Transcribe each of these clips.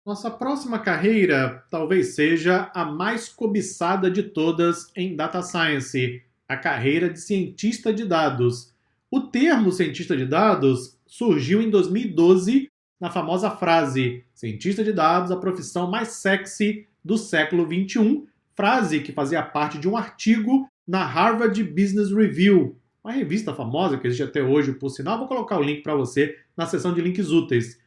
Nossa próxima carreira talvez seja a mais cobiçada de todas em Data Science, a carreira de cientista de dados. O termo cientista de dados surgiu em 2012 na famosa frase cientista de dados, a profissão mais sexy do século XXI, frase que fazia parte de um artigo na Harvard Business Review, uma revista famosa que existe até hoje, por sinal. Vou colocar o link para você na seção de links úteis.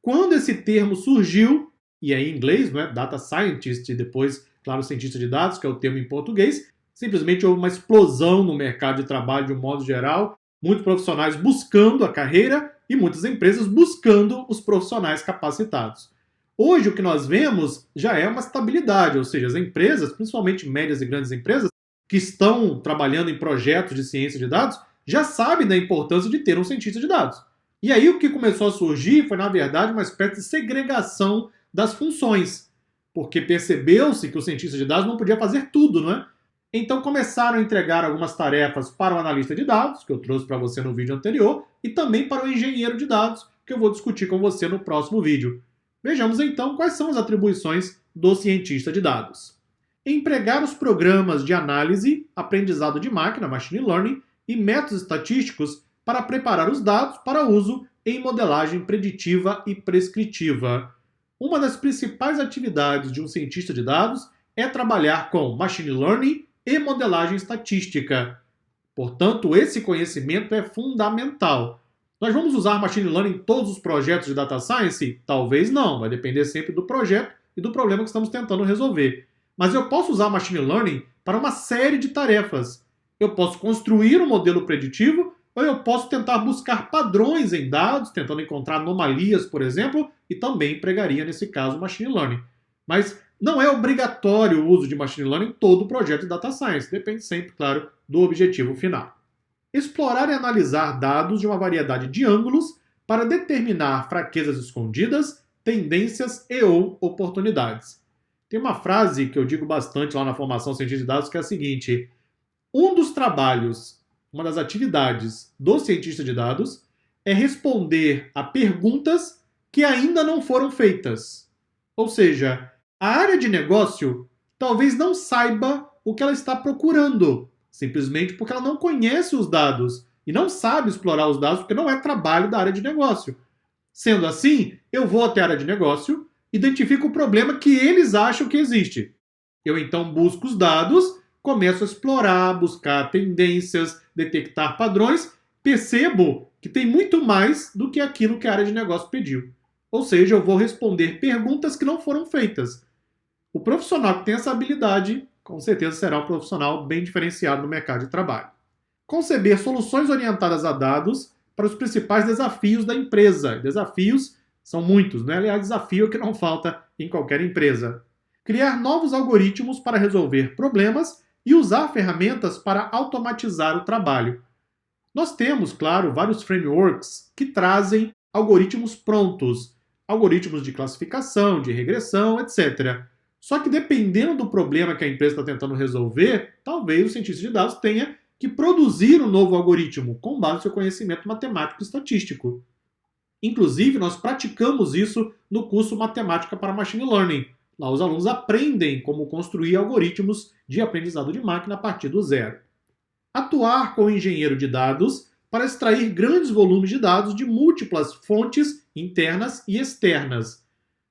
Quando esse termo surgiu, e é em inglês, não é? Data Scientist, e depois, claro, cientista de dados, que é o termo em português, simplesmente houve uma explosão no mercado de trabalho de um modo geral, muitos profissionais buscando a carreira e muitas empresas buscando os profissionais capacitados. Hoje, o que nós vemos já é uma estabilidade, ou seja, as empresas, principalmente médias e grandes empresas, que estão trabalhando em projetos de ciência de dados, já sabem da importância de ter um cientista de dados. E aí o que começou a surgir foi, na verdade, uma espécie de segregação das funções, porque percebeu-se que o cientista de dados não podia fazer tudo, não é? Então começaram a entregar algumas tarefas para o analista de dados, que eu trouxe para você no vídeo anterior, e também para o engenheiro de dados, que eu vou discutir com você no próximo vídeo. Vejamos então quais são as atribuições do cientista de dados. Empregar os programas de análise, aprendizado de máquina, machine learning, e métodos estatísticos para preparar os dados para uso em modelagem preditiva e prescritiva. Uma das principais atividades de um cientista de dados é trabalhar com machine learning e modelagem estatística. Portanto, esse conhecimento é fundamental. Nós vamos usar machine learning em todos os projetos de data science? Talvez não, vai depender sempre do projeto e do problema que estamos tentando resolver. Mas eu posso usar machine learning para uma série de tarefas. Eu posso construir um modelo preditivo, ou eu posso tentar buscar padrões em dados, tentando encontrar anomalias, por exemplo, e também empregaria, nesse caso, machine learning. Mas não é obrigatório o uso de machine learning em todo o projeto de data science, depende sempre, claro, do objetivo final. Explorar e analisar dados de uma variedade de ângulos para determinar fraquezas escondidas, tendências e ou oportunidades. Tem uma frase que eu digo bastante lá na formação científica de dados, que é a seguinte: um dos trabalhos, uma das atividades do cientista de dados é responder a perguntas que ainda não foram feitas. Ou seja, a área de negócio talvez não saiba o que ela está procurando, simplesmente porque ela não conhece os dados e não sabe explorar os dados porque não é trabalho da área de negócio. Sendo assim, eu vou até a área de negócio, identifico o problema que eles acham que existe. Eu então busco os dados, começo a explorar, buscar tendências, detectar padrões, percebo que tem muito mais do que aquilo que a área de negócio pediu. Ou seja, eu vou responder perguntas que não foram feitas. O profissional que tem essa habilidade, com certeza será um profissional bem diferenciado no mercado de trabalho. Conceber soluções orientadas a dados para os principais desafios da empresa. Desafios são muitos, né? Aliás, desafio que não falta em qualquer empresa. Criar novos algoritmos para resolver problemas e usar ferramentas para automatizar o trabalho. Nós temos, claro, vários frameworks que trazem algoritmos prontos, algoritmos de classificação, de regressão, etc. Só que dependendo do problema que a empresa está tentando resolver, talvez o cientista de dados tenha que produzir um novo algoritmo com base no seu conhecimento matemático e estatístico. Inclusive, nós praticamos isso no curso Matemática para Machine Learning. Lá os alunos aprendem como construir algoritmos de aprendizado de máquina a partir do zero. Atuar com o engenheiro de dados para extrair grandes volumes de dados de múltiplas fontes internas e externas.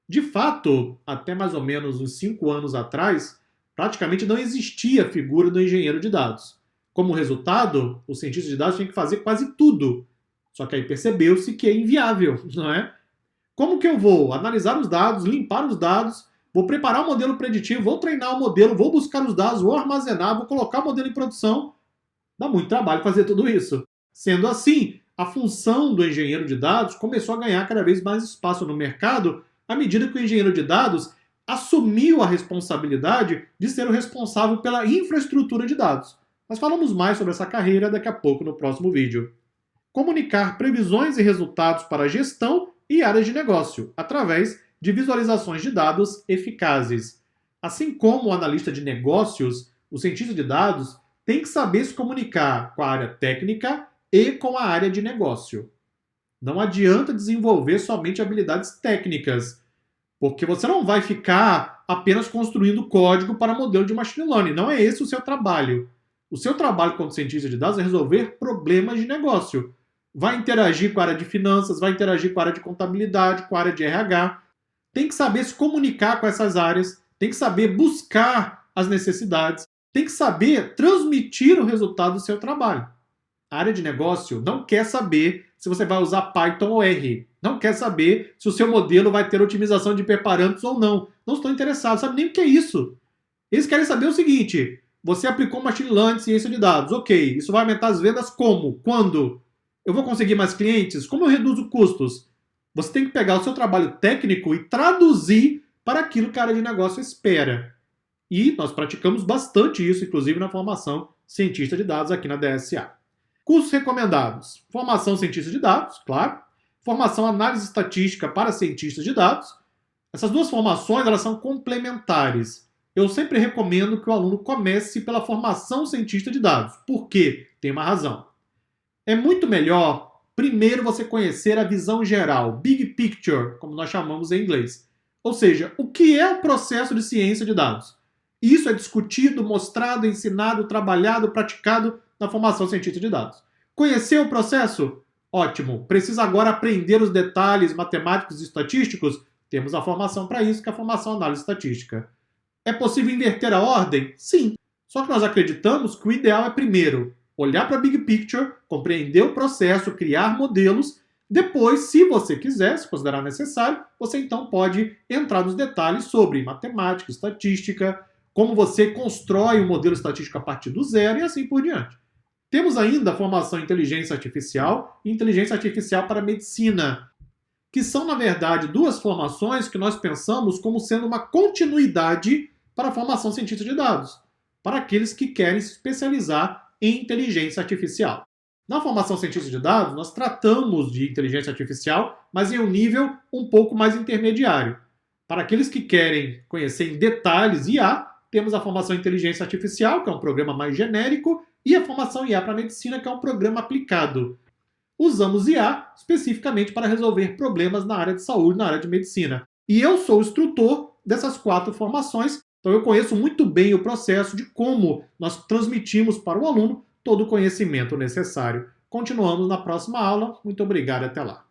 De fato, até mais ou menos uns 5 anos atrás, praticamente não existia a figura do engenheiro de dados. Como resultado, o cientista de dados tinha que fazer quase tudo. Só que aí percebeu-se que é inviável, não é? Como que eu vou analisar os dados, limpar os dados, vou preparar um modelo preditivo, vou treinar o modelo, vou buscar os dados, vou armazenar, vou colocar o modelo em produção? Dá muito trabalho fazer tudo isso. Sendo assim, a função do engenheiro de dados começou a ganhar cada vez mais espaço no mercado à medida que o engenheiro de dados assumiu a responsabilidade de ser o responsável pela infraestrutura de dados. Nós falamos mais sobre essa carreira daqui a pouco no próximo vídeo. Comunicar previsões e resultados para a gestão e áreas de negócio, através de visualizações de dados eficazes. Assim como o analista de negócios, o cientista de dados tem que saber se comunicar com a área técnica e com a área de negócio. Não adianta desenvolver somente habilidades técnicas. Porque você não vai ficar apenas construindo código para modelo de machine learning. Não é esse o seu trabalho. O seu trabalho como cientista de dados é resolver problemas de negócio. Vai interagir com a área de finanças, vai interagir com a área de contabilidade, com a área de RH. Tem que saber se comunicar com essas áreas, tem que saber buscar as necessidades, tem que saber transmitir o resultado do seu trabalho. A área de negócio não quer saber se você vai usar Python ou R. Não quer saber se o seu modelo vai ter otimização de hiperparâmetros ou não. Não estão interessados, sabe nem o que é isso. Eles querem saber o seguinte: você aplicou machine learning, ciência de dados, ok. Isso vai aumentar as vendas como? Quando? Eu vou conseguir mais clientes? Como eu reduzo custos? Você tem que pegar o seu trabalho técnico e traduzir para aquilo que a área de negócio espera. E nós praticamos bastante isso, inclusive na formação cientista de dados aqui na DSA. Cursos recomendados: formação cientista de dados, claro. Formação análise estatística para cientistas de dados. Essas duas formações elas são complementares. Eu sempre recomendo que o aluno comece pela formação cientista de dados. Por quê? Tem uma razão. É muito melhor, primeiro, você conhecer a visão geral, big picture, como nós chamamos em inglês. Ou seja, o que é o processo de ciência de dados. Isso é discutido, mostrado, ensinado, trabalhado, praticado na formação cientista de dados. Conhecer o processo? Ótimo. Precisa agora aprender os detalhes matemáticos e estatísticos? Temos a formação para isso, que é a formação análise estatística. É possível inverter a ordem? Sim. Só que nós acreditamos que o ideal é primeiro olhar para a big picture, compreender o processo, criar modelos. Depois, se você quiser, se considerar necessário, você então pode entrar nos detalhes sobre matemática, estatística, como você constrói um modelo estatístico a partir do zero e assim por diante. Temos ainda a formação em inteligência artificial e inteligência artificial para medicina, que são, na verdade, duas formações que nós pensamos como sendo uma continuidade para a formação cientista de dados, para aqueles que querem se especializar em inteligência artificial. Na formação cientista de dados, nós tratamos de inteligência artificial, mas em um nível um pouco mais intermediário. Para aqueles que querem conhecer em detalhes IA, temos a formação em inteligência artificial, que é um programa mais genérico, e a formação IA para medicina, que é um programa aplicado. Usamos IA especificamente para resolver problemas na área de saúde, na área de medicina. E eu sou o instrutor dessas 4 formações, então eu conheço muito bem o processo de como nós transmitimos para o aluno todo o conhecimento necessário. Continuamos na próxima aula. Muito obrigado e até lá.